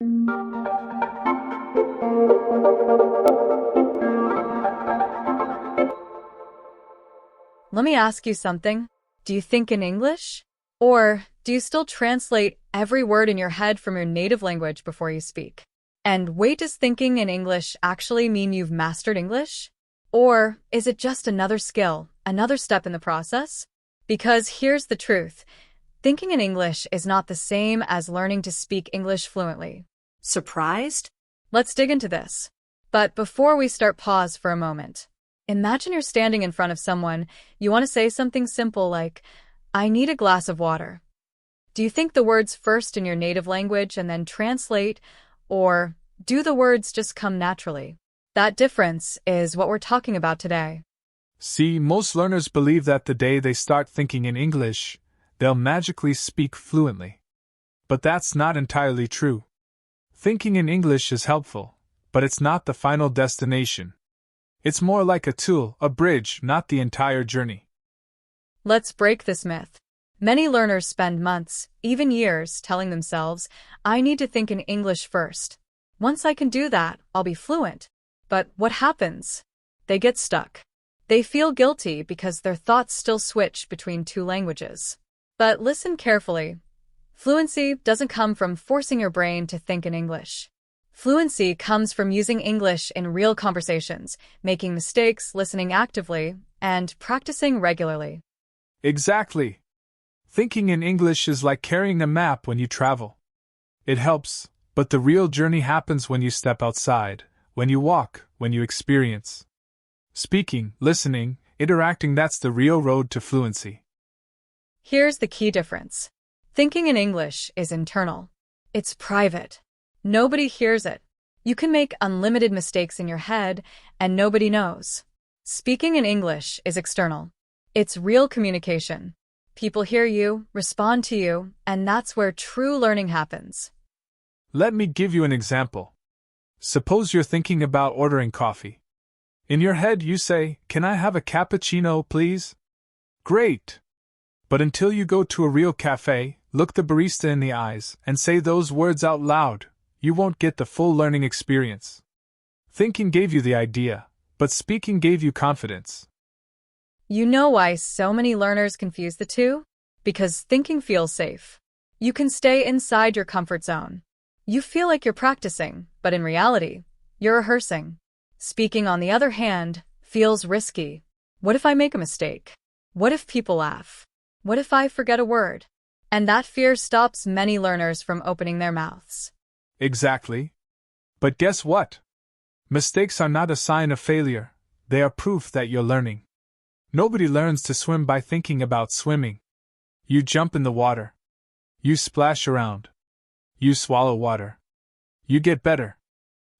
Let me ask you something. Do you think in English? Or do you still translate every word in your head from your native language before you speak? And wait, does thinking in English actually mean you've mastered English? Or is it just another skill, another step in the process? Because here's the truth. Thinking in English is not the same as learning to speak English fluently. Surprised? Let's dig into this. But before we start, pause for a moment. Imagine you're standing in front of someone. You want to say something simple like, I need a glass of water. Do you think the words first in your native language and then translate, or do the words just come naturally? That difference is what we're talking about today. See, most learners believe that the day they start thinking in English, they'll magically speak fluently. But that's not entirely true. Thinking in English is helpful, but it's not the final destination. It's more like a tool, a bridge, not the entire journey. Let's break this myth. Many learners spend months, even years, telling themselves, I need to think in English first. Once I can do that, I'll be fluent. But what happens? They get stuck. They feel guilty because their thoughts still switch between two languages. But listen carefully. Fluency doesn't come from forcing your brain to think in English. Fluency comes from using English in real conversations, making mistakes, listening actively, and practicing regularly. Exactly. Thinking in English is like carrying a map when you travel. It helps, but the real journey happens when you step outside, when you walk, when you experience. Speaking, listening, interacting, that's the real road to fluency. Here's the key difference. Thinking in English is internal. It's private. Nobody hears it. You can make unlimited mistakes in your head, and nobody knows. Speaking in English is external. It's real communication. People hear you, respond to you, and that's where true learning happens. Let me give you an example. Suppose you're thinking about ordering coffee. In your head you say, "Can I have a cappuccino, please?" Great! But until you go to a real cafe, look the barista in the eyes, and say those words out loud, you won't get the full learning experience. Thinking gave you the idea, but speaking gave you confidence. You know why so many learners confuse the two? Because thinking feels safe. You can stay inside your comfort zone. You feel like you're practicing, but in reality, you're rehearsing. Speaking, on the other hand, feels risky. What if I make a mistake? What if people laugh? What if I forget a word? And that fear stops many learners from opening their mouths. Exactly. But guess what? Mistakes are not a sign of failure. They are proof that you're learning. Nobody learns to swim by thinking about swimming. You jump in the water. You splash around. You swallow water. You get better.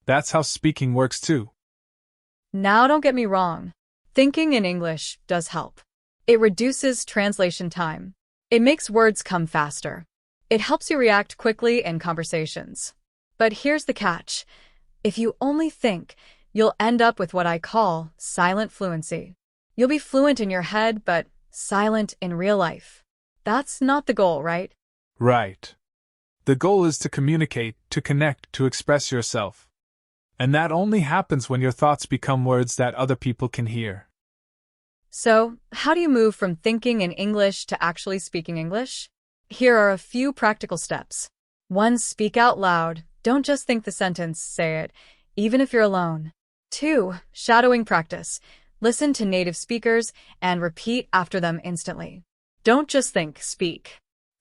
That's how speaking works too. Now, don't get me wrong. Thinking in English does help. It reduces translation time. It makes words come faster. It helps you react quickly in conversations. But here's the catch. If you only think, you'll end up with what I call silent fluency. You'll be fluent in your head, but silent in real life. That's not the goal, right? Right. The goal is to communicate, to connect, to express yourself. And that only happens when your thoughts become words that other people can hear. So, how do you move from thinking in English to actually speaking English? Here are a few practical steps. 1. Speak out loud. Don't just think the sentence, say it, even if you're alone. 2. Shadowing practice. Listen to native speakers and repeat after them instantly. Don't just think, speak.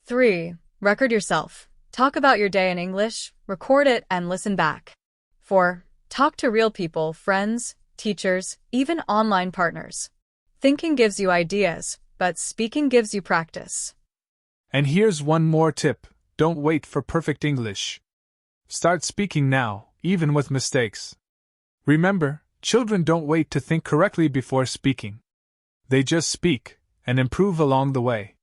3. Record yourself. Talk about your day in English, record it, and listen back. 4. Talk to real people, friends, teachers, even online partners. Thinking gives you ideas, but speaking gives you practice. And here's one more tip. Don't wait for perfect English. Start speaking now, even with mistakes. Remember, children don't wait to think correctly before speaking. They just speak and improve along the way.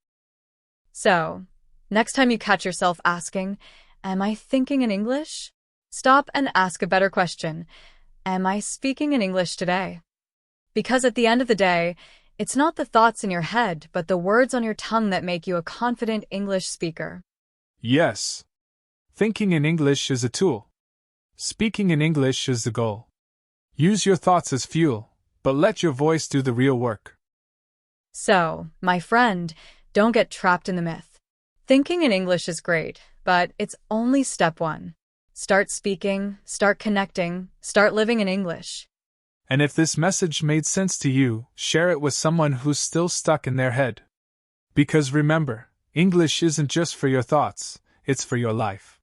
So, next time you catch yourself asking, am I thinking in English? Stop and ask a better question. Am I speaking in English today? Because at the end of the day, it's not the thoughts in your head, but the words on your tongue that make you a confident English speaker. Yes. Thinking in English is a tool. Speaking in English is the goal. Use your thoughts as fuel, but let your voice do the real work. So, my friend, don't get trapped in the myth. Thinking in English is great, but it's only step one. Start speaking, start connecting, start living in English. And if this message made sense to you, share it with someone who's still stuck in their head. Because remember, English isn't just for your thoughts, it's for your life.